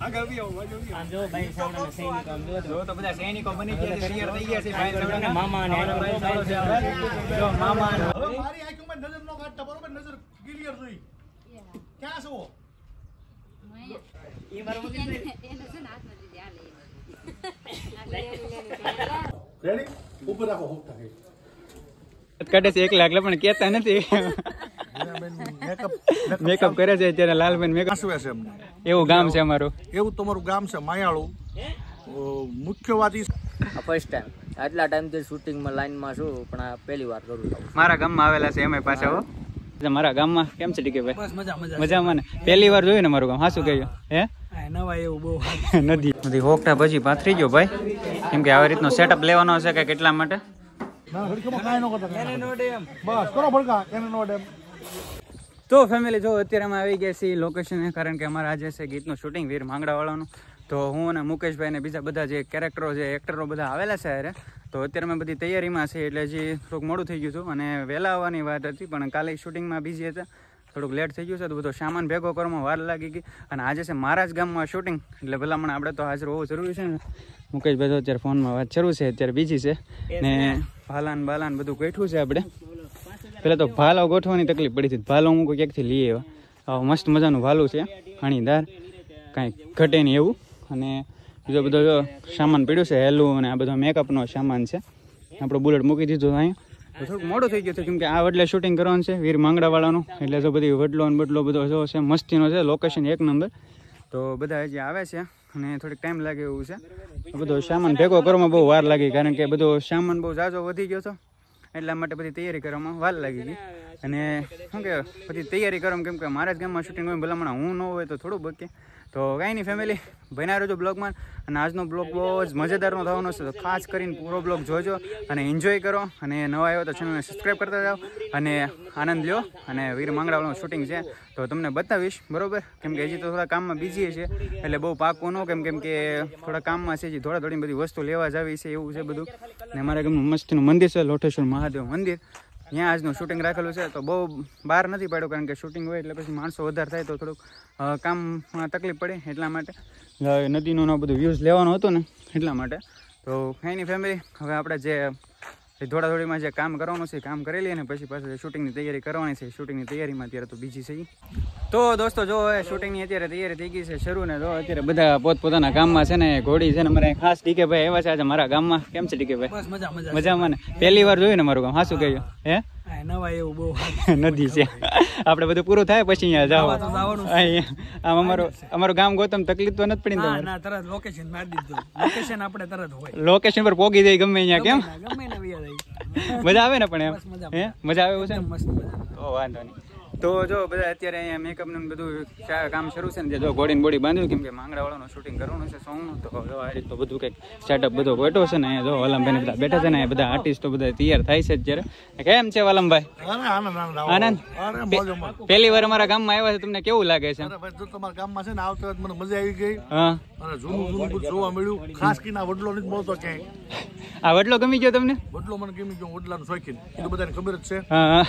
આગળ બી આવો આમ જો ભાઈ સાવડા સૈનિકો આમ જો તો બધા સૈનિકો બની ગયા છે તૈયાર થઈ ગયા છે ભાઈ સાવડા મામા ને જો મામા હવે મારી આંખોમાં નજર નો કાઢતા બરોબર નજર ક્લિયર જોઈ ક્યાં છો એ બરોબર રેડી ઉપર રાખો હોકતા કાઢે છે 1 લાખ લે પણ કહેતા નથી મેકઅપ કરે છે અત્યારે લાલબેન મેકઅપ આસવે છે અમને એવું ગામ છે અમારું એવું તમારું ગામ છે માયાળું મુખ્ય વાત ઈ ફર્સ્ટ ટાઈમ આટલા ટાઈમથી શૂટિંગમાં લાઈનમાં છું પણ આ પહેલી વાર કરું છું મારા ગામમાં આવેલા છે એમાં પાછા હો મારા ગામમાં કેમ છે ટીકે ભાઈ બસ મજા મજામાં ને પહેલી વાર જોયું ને મારું ગામ હાસું કહ્યું હે નવા એવું બહુ નથી હોકટા પછી પાથરી ગયો ભાઈ કેમ કે આવી રીતનો સેટઅપ લેવાનો છે કે કેટલા માટે ના હડકમાં કાઈ ન કરતા બસ કરો ભડકા એને નો ડેમ તો ફેમિલી જો અત્યારે અમે આવી ગયા છીએ લોકેશન કારણ કે અમારે આજે છે ગીતનું શૂટિંગ વીર માંગડાવાળાનું તો હું અને મુકેશભાઈ ને બીજા બધા જે કેરેક્ટરો જે એક્ટરો બધા આવેલા છે અરે તો અત્યારે અમે બધી તૈયારીમાં છે એટલે હજી થોડુંક મોડું થઈ ગયું હતું અને વહેલા આવવાની વાત હતી પણ કાલે શૂટિંગમાં બિઝી હતા થોડુંક લેટ થઈ ગયું છે તો બધો સામાન ભેગો કરવામાં વાર લાગી ગઈ અને આજે છે મારા જ ગામમાં શૂટિંગ એટલે ભલામણ આપણે તો હાજર હોવું જરૂરી છે ને મુકેશભાઈ તો અત્યારે ફોનમાં વાત શરૂ છે અત્યારે બીજી છે ને ભાલાન બાલાન બધું ગોઠવું છે આપણે પહેલાં તો ભાલો ગોઠવાની તકલીફ પડી હતી ભાલો હું ક્યાંકથી લઈ આવ્યા મસ્ત મજાનું ભાલું છે અણીદાર કાંઈ ઘટે નહીં એવું અને બીજો બધો જો સામાન પડ્યું છે હેલું અને આ બધો મેકઅપનો સામાન છે આપણો બુલેટ મૂકી દીધું અહીંયા થોડુંક મોડું થઈ ગયું છે કેમ કે આ વડલે શૂટિંગ કરવાનું છે વીર માંગડાવાળાનું એટલે જો બધી વડલો અને બદલો બધો જો છે મસ્તીનો છે લોકેશન 1 નંબર તો બધા હજી આવે છે અને થોડીક ટાઈમ લાગે એવું છે બધો સામાન ભેગો કરવામાં બહુ વાર લાગી કારણ કે બધો સામાન બહુ ઝાઝો વધી ગયો હતો એટલા માટે બધી તૈયારી કરવામાં વાર લાગી ગઈ અને શું કે બધી તૈયારી કરવામાં કેમ કે મારા જ ગામમાં શૂટિંગ હોય ભલામણ હું ન હોય તો થોડું બકે તો કાંઈ નહીં ફેમિલી બન્યા રહેજો બ્લોગમાં અને આજનો બ્લોગ બહુ જ મજેદારનો થવાનો છે તો ખાસ કરીને પૂરો બ્લોગ જોજો અને એન્જોય કરો અને નવા આવ્યો તો ચેનલને સબસ્ક્રાઈબ કરતા જાઓ અને આનંદ લ્યો અને વીર માંગડાવાળાનું શૂટિંગ છે તો તમને બતાવીશ બરોબર કેમ કે હજી તો થોડા કામમાં બીજી છે એટલે બહુ પાકું ન કેમ કે થોડા કામમાં છે હજી થોડી બધી વસ્તુ લેવા જાવી છે એવું છે બધું ને અમારા ગામનું મસ્તનું મંદિર છે લોટેશ્વર મહાદેવ મંદિર ત્યાં આજનું શૂટિંગ રાખેલું છે તો બહુ બહાર નથી પાડ્યું કારણ કે શૂટિંગ હોય એટલે પછી માણસો વધારે થાય તો થોડુંક કામમાં તકલીફ પડે એટલા માટે નદીનું બધું વ્યૂઝ લેવાનો હતો ને એટલા માટે તો કાંઈ નહીં ફેમિલી હવે આપણે જે થોડીમાં જે કામ કરવાનું છે કામ કરી લઈએ ને પછી પાછું શૂટિંગની તૈયારી કરવાની છે શૂટિંગની તૈયારીમાં અત્યારે તો બીજી છે તો દોસ્તો જો શૂટિંગની અત્યારે તૈયારી થઈ ગઈ છે શરૂ ને જો અત્યારે બધા પોતપોતાના ગામમાં છે ને ઘોડી છે ને મારે ખાસ ડીકે ભાઈ એવા છે આજે મારા ગામમાં કેમ છે ડીકે ભાઈ મજામાં ને પહેલી વાર જોયું ને મારું ગામ હાસું કહ્યું હે નવા એવું બહુ નદી છે આપણે બધું પૂરું થાય પછી અહીંયા જાવ આમ અમારું ગામ ગોતમ તકલીફ તો નથી પડી ને ના તરત લોકેશન મારી દીધું લોકેશન આપણે તરત હોય લોકેશન પર પોગી જાય ગમે અહીંયા કેમ ગમે ને વિયા મજા આવે ને પણ એમ હે મજા આવે એવું છે મસ્ત મજા તો વાંધો નહીં તો જો બધા અત્યારે અહીંયા મેકઅપ ને બધું કામ શરૂ છે ને જો બોડીને બોડી બાંધ્યું કેમ કે માંગડાવાળાનું શૂટિંગ કરવાનું છે સોંગનું તો જો આ રીતનું બધું કંઈક સેટઅપ બધો ગોઠવો છે ને જો વાલમભાઈ બધા બેઠા છે ને બધા આર્ટિસ્ટો બધા તૈયાર થાય છે અત્યારે કેમ છે વાલમભાઈ આનંદ પહેલી વાર અમારા ગામમાં આવ્યા છે તમને કેવું લાગે છે તમારા ગામમાં છે ને આવતા મને મજા આવી ગઈ હા અને જૂનું બધું જોવા મળ્યું ખાસ કરીને વડલો નથી મળતો ક્યાંય આ વડલો ગમી ગયો તમને વડલો મને ગમી ગયો વડલાનું શોખીન એ તો બધાને ખબર જ છે હા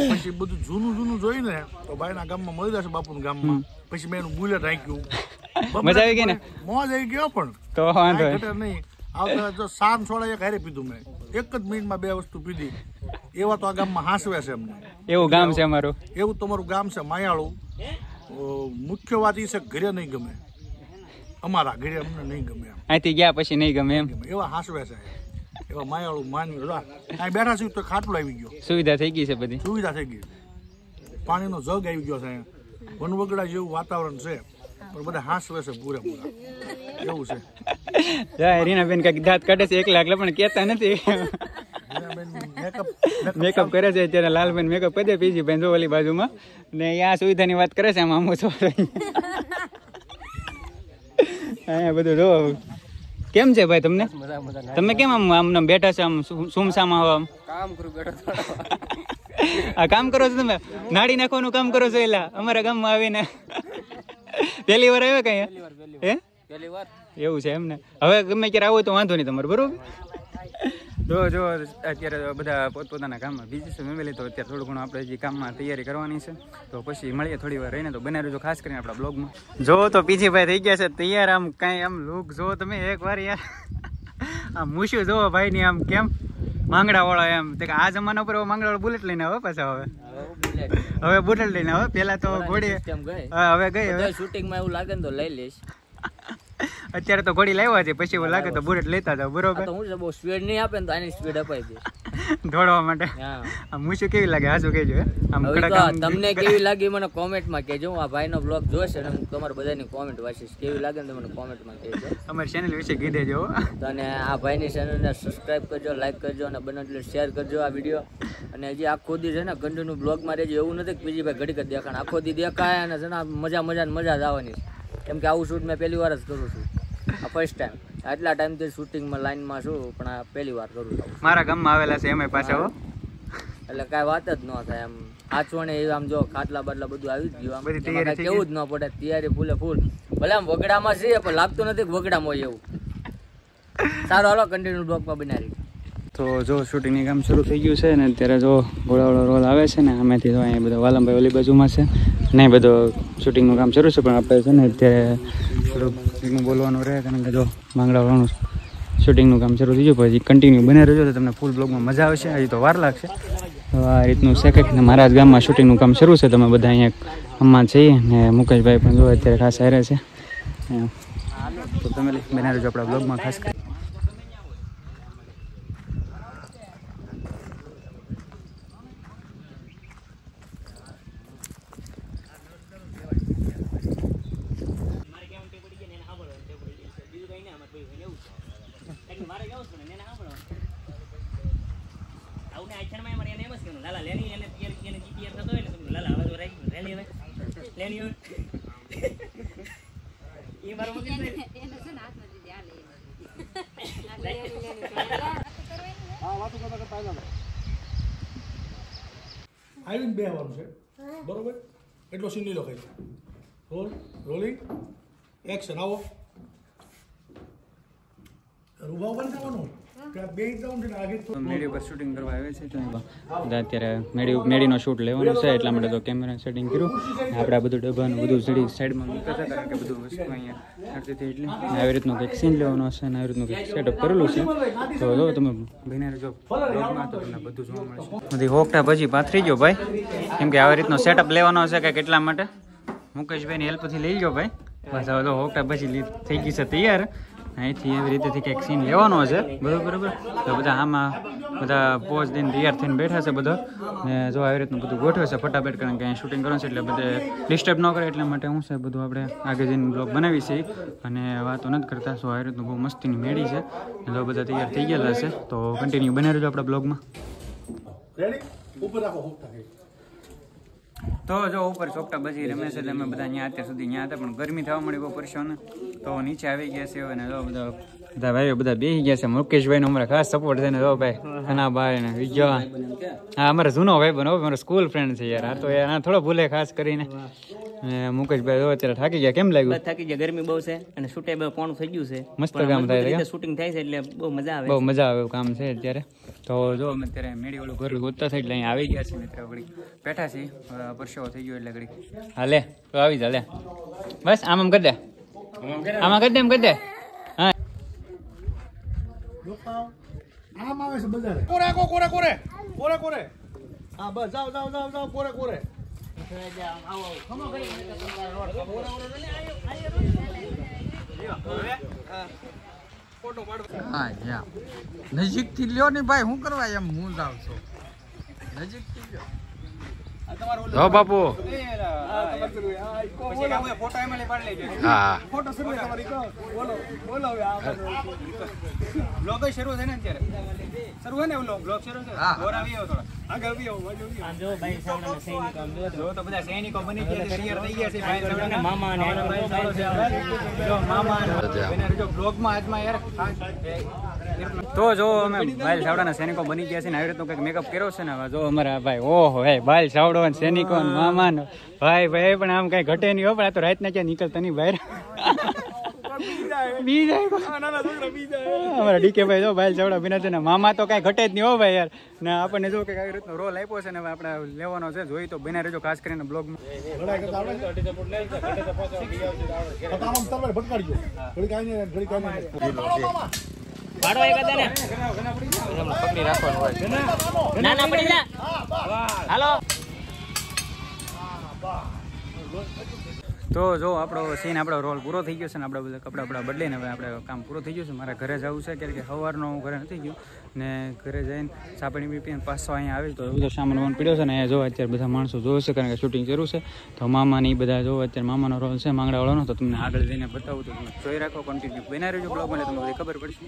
પછી બધું જૂનું જોઈ ને તો ભાઈના ગામમાં મળી જશે બાપુના ગામમાં પછી મેં એનું બુલેટ રાખ્યું મજા આવી ગઈ ને મોજ આવી ગયો પણ તો વાંધો નહીં આવતા જો સામ છોડા એક હારે પીધું મેં એક જ મિનિટમાં 2 વસ્તુ પીધી એવા તો આ ગામમાં હાંસવે છે અમને એવું ગામ છે અમારું એવું તમારું ગામ છે માયાળું મુખ્ય વાત એ છે ઘરે નહીં ગમે અમારા ઘરે અમને નહીં ગમે અહીંથી ગયા પછી નહીં ગમે એમ એવા હાંસવે છે એવા માયાળું માન્યું અહીં બેઠા છે તો ખાટલો આવી ગયો સુવિધા થઈ ગઈ છે બધી સુવિધા થઈ ગઈ પાણીનો જગ આવી ગયો છે વનવગડા જેવું વાતાવરણ છે પણ બધા હાંસવે છે પૂરેપૂરા એવું છે રીનાબેન કઈક દાંત કાઢે છે 1 લાખ પણ કેતા નથી મેકઅપ કરે છે અત્યારે લાલબેન મેકઅપ કરી દે પીજી ભાઈ જો ઓલી બાજુમાં ને અહીંયા સુવિધાની વાત કરે છે આમ આમ છો અહીંયા બધું જો કેમ છે ભાઈ તમને તમે કેમ આમ બેઠા છે આમ સુમસામાં આમ કામ કરું બેઠો આ કામ કરો છો તમે નાડી નાખવાનું કામ કરો છો એલા અમારા ગામમાં આવીને પહેલી વાર આવ્યા કઈ હે પહેલી વાર એવું છે એમ ને હવે ગમે ક્યારે આવો તો વાંધો નહીં તમારે બરોબર જો અત્યારે બધા પોતપોતાના કામમાં બીજી છે ફેમિલી, તો અત્યારે થોડું ઘણું આપણે હજી કામમાં તૈયારી કરવાની છે, તો પછી મળીએ થોડી વાર રહીને. તો બને રહેજો ખાસ કરીને આપણા બ્લોગમાં. જો તો પીછીભાઈ થઈ ગયા છે તૈયાર, આમ કાંઈ આમ લુક જો તમે એકવાર યાર, આમ મૂછ્યું જોવો ભાઈ ની આમ કેમ માંગડા વાળો એમ. આ જમાના પર માંગડા વાળો બુલેટ લઈને આવે પાછા હવે બુલેટ લઈને આવે. પેલા તો ઘોડી હવે ગઈ, હવે શૂટિંગમાં એવું લાગે ને તો લઈ લઈશ. અત્યારે તો ઘોડી લાવ્યા છે, પછી એવું લાગે તો બુલેટ લેતા જાવ. બરોબર, હું બહુ સ્પીડ નહીં આપે ને તો આની સ્પીડ અપાઈ દે દોડવા માટે. આમ મૂછું કેવી લાગે હાજુ કહેજો. આમ તમને કેવી લાગી મને કોમેન્ટમાં કહેજો. આ ભાઈનો બ્લોગ જોશે ને હું તમારા બધાની કોમેન્ટ વાંચીશ. કેવી લાગે ને મને કોમેન્ટમાં કહેજો. અમારી ચેનલ વિશે કહી દેજો. અને આ ભાઈની ચેનલને સબસ્ક્રાઇબ કરજો, લાઈક કરજો અને બને એટલે શેર કરજો આ વિડીયો. અને હજી આખો દી છે ને કન્ટિન્યુ બ્લોગમાં રહેજો. એવું નથી કે બીજી ભાઈ ઘડીક જ દેખાણ, આખો દી દેખાય અને છે ને મજા જ આવવાની. કેમ કે આવું શૂટ મેં પહેલી વાર જ કરું છું, આ ફર્સ્ટ ટાઈમ. આટલા ટાઈમથી શૂટિંગમાં લાઈનમાં છું, પણ આ પહેલી વાર કરું છું. મારા ગામમાં આવેલા છે એમ પાછા, એટલે કાંઈ વાત જ ન થાય. એમ આચવણે આમ જો ખાટલા બાટલા બધું આવી જ ગયું, આમ કેવું જ ન પડે. તૈયારી ફૂલે ફૂલ. ભલે આમ વગડામાં છે પણ લાગતું નથી કે વગડામાં હોય એવું. સારું, હાલો કન્ટિન્યુ બ્લોગમાં બનાવી. તો જો શૂટિંગની કામ શરૂ થઈ ગયું છે ને અત્યારે જો ઘોડાવાળો રોલ આવે છે ને આમેથી જો અહીંયા બધા વાલમભાઈ ઓલી બાજુમાં છે ને બધો શૂટિંગનું કામ શરૂ છે. પણ આપણે છે ને અત્યારે થોડુંક બોલવાનું રહે, કારણ કે જો માંગડાવાળાનું શૂટિંગનું કામ શરૂ થઈ ગયું. પછી કન્ટિન્યુ બને રહેજો તો તમને ફૂલ બ્લોગમાં મજા આવશે. હજી તો વાર લાગશે. તો આ રીતનું છે કંઈક ને મારા જ ગામમાં શૂટિંગનું કામ શરૂ છે. તમે બધા અહીંયા અમ્મા છીએ ને મુકેશભાઈ પણ જો અત્યારે ખાસ હારે છે. તો તમે બને રહેજો આપણા બ્લોગમાં ખાસ કરી. આવીને બે આવવાનું છે, બરોબર? એટલો સીન લીલો ખાઈ રોલ રોલિંગ એક્શન. આવો રૂબા ઉપર જવાનું મેડી ઉપર શૂટિંગ કરવા આવે છે. તો અત્યારે મેડીનો શૂટ લેવાનો છે, એટલા માટે તો કેમેરા સેટિંગ કર્યું. આપણે આ બધું ડબ્બાનું બધું સીડી સાઈડમાં મૂકતા હતા, કારણ કે બધું વસ્તુ અહીંયા નથી થઈ. એટલે આવી રીતનું કંઈક સીન લેવાનો હશે અને આવી રીતનું કંઈક સેટઅપ કરેલું છે. તો જો તમે બને જો બ્લોગમાં તો તમને બધું જોવા મળશે. બધી હોકટા પછી પાથરી ગયો ભાઈ, કેમ કે આવી રીતનો સેટઅપ લેવાનો હશે કંઈક, એટલા માટે મુકેશભાઈની હેલ્પથી લઈ ગયો ભાઈ. બસ હવે તો હોકટા પછી થઈ ગઈ છે તૈયાર. અહીંથી એવી રીતેથી કંઈક સીન લેવાનો છે, બરોબર. તો બધા આમાં બધા પોઝ દઈને તૈયાર થઈને બેઠા છે બધા, ને જો આવી રીતનું બધું ગોઠવે છે ફટાફટ, કારણ કે અહીં શૂટિંગ કરવાનું છે એટલે બધે ડિસ્ટર્બ ન કરે એટલા માટે હું છે બધું આપણે આગળ જઈને બ્લોગ બનાવી છે અને વાતો નથી કરતા. સો આવી રીતનું બહુ મસ્તીની મેળી છે, જો બધા તૈયાર થઈ ગયેલા છે. તો કન્ટિન્યુ બને રહેજો આપણા બ્લોગમાં. તો જો ઉપર ચોકટા બજી રમે છે, એટલે અમે બધા ત્યાં અત્યાર સુધી ત્યાં હતા, પણ ગરમી થવા મળી બહુ પરેશાન. તો નીચે આવી ગયા છે અને જો બધા ભાઈઓ બધા બેસી ગયા છે. મુકેશભાઈનો અમારા ખાસ સપોર્ટ છે ને જો ભાઈ હનાભાઈ ને વિજય, હા અમારો જૂનો ભાઈ બનો, મારો સ્કૂલ ફ્રેન્ડ છે યાર. આ તો યાર થોડો ભૂલે ખાસ કરીને. મુકેશભાઈ અત્યારે થાકી ગયા. કેમ લાગ્યું? થાકી ગયા, ગરમી બહુ છે અને શૂટે બહુ પોણું થઈ ગયું છે. મસ્ત કામ થાય, શૂટિંગ થાય છે એટલે બહુ મજા આવે, બહુ મજા આવે એવું કામ છે અત્યારે. તો જો અમે અત્યારે મેળી વાળું ઘર ગોતતા થઈ એટલે અહીંયા આવી ગયા છે મિત્ર. ઘડી બેઠા છીએ, પરસેવો થઈ ગયો એટલે ઘડી હા લે તો આવી જા લે. બસ આમ કરી દે, આમાં કરી દે, એમ કરી દે. હા આમ આવે છે બજારે. કોરે કોરે કોરે કોરે કોરે. હા બસ જાઓ જાઓ જાઓ જાઓ કોરે કોરે. નજીક થી લ્યો ને ભાઈ, શું કરવા એમ હું જાવ છું નજીક થી લ્યો. જો બાપુ બ્લોગ શરૂ છે ને અત્યારે શરૂ હોય ને બ્લોગ શરૂ છે. ઘોર આવી આવો થોડા આગળ આવી આવો. જો ભાઈ સાવડા સૈનિકો જો તો બધા સૈનિકો બની ગયા છે, તૈયાર થઈ ગયા છે. ભાઈ સાવડા મામા ને ભાઈ સાવડો છે જો મામા બેના જો બ્લોગમાં આજમાં યાર. તો જો અમે ભાઈ સાવડાના સૈનિકો બની ગયા છે ને આવી રીતનું કંઈક મેકઅપ કર્યો છે ને. જો અમારા ભાઈ ઓહો ભાઈ ભાઈ સાવડો સૈનિકો મામા ભાઈ ભાઈ પણ આમ કઈ ઘટે નહીં હો. પણ આ તો રાતના ક્યાં નીકળતા નહીં બહાર. બી જાય અમારા ડીકે ભાઈ જો ભાઈ ચવડા બિના છે ને મામા તો કાંઈ ઘટે જ નહીં હો ભાઈ યાર ને આપણને જો કે આવી રીતનો રોલ આપ્યો છે ને હવે આપણે લેવાનો છે જોઈ તો બિના રહેજો ખાસ કરીને બ્લોગમાં. તો જો આપણો સીન આપણો રોલ પૂરો થઈ ગયો છે ને આપણે બધા કપડાં બપડા બદલીને હવે આપણે કામ પૂરું થઈ ગયું છે. મારા ઘરે જવું છે કારણ કે સવારનો હું ઘરે નથી ગયો ને ઘરે જઈને સાપડી બીપીને પાછો અહીંયા આવી તો બધો સામાન વામાન પીડ્યો છે ને અહીંયા જો અત્યારે બધા માણસો જોવે છે કારણ કે શૂટિંગ શરૂ છે તો મામાની બધા જો અત્યારે મામાનો રોલ છે માંગડાવાળાનો તો તમને આગળ જઈને બતાવું તો તમે જોઈ રાખો કન્ટિન્યુ બનાવી રહેજો બ્લોગ મને તમને બધી ખબર પડશે.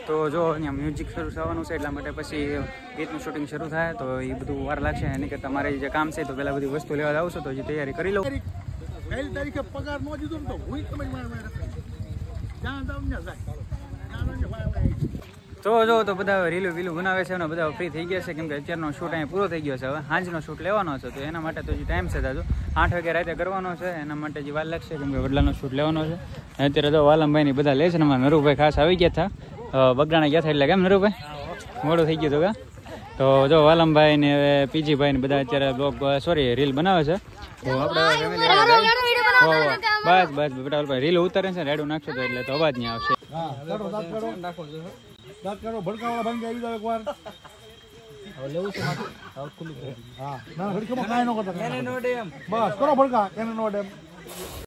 તો જો અહીંયા મ્યુઝિક શરૂ થવાનું છે એટલા માટે પછી ગીતનું શૂટિંગ શરૂ થાય તો એ બધું વાર લાગશે એની કે તમારે જે કામ છે તો પહેલાં બધી વસ્તુ લેવા આવશો તો હજી તૈયારી કરી લો. પહેલી તારીખે પગાર ન દીધો ને તો હું તમે તો જો તો બધા રીલું વીલું બનાવે છે અને બધા ફ્રી થઈ ગયા છે કેમ કે અત્યારનો શૂટ અહીંયા પૂરો થઈ ગયો છે. હવે સાંજનો શૂટ લેવાનો છે તો એના માટે તો હજી ટાઈમ છે તાજો 8 વાગે રાતે કરવાનો છે એના માટે હજી વાર લાગશે કેમ કે વડલાનો શૂટ લેવાનો છે. અત્યારે તો વાલમભાઈ ની બધા લે છે ને અમારા નરુભાઈ ખાસ આવી ગયા હતા બગડાણા ગયા હતા એટલે કેમ નરુભાઈ મોડું થઈ ગયું હતું તો જો વાલમભાઈ ને પીજીભાઈ ને બધા અત્યારે બ્લોગ સોરી રીલ બનાવે છે તો આપણે બસ બેટા રીલ ઉતારે છે રેડું નાખશો તો એટલે તો અવાજ નહીં આવશે. ભડકાવાળા ભાંગી આવી જાવ એકવાર લેવું છે હા ના ભડકામાં કાંઈ ન કરતા બસ કરો ભડકા એને નો ડેમ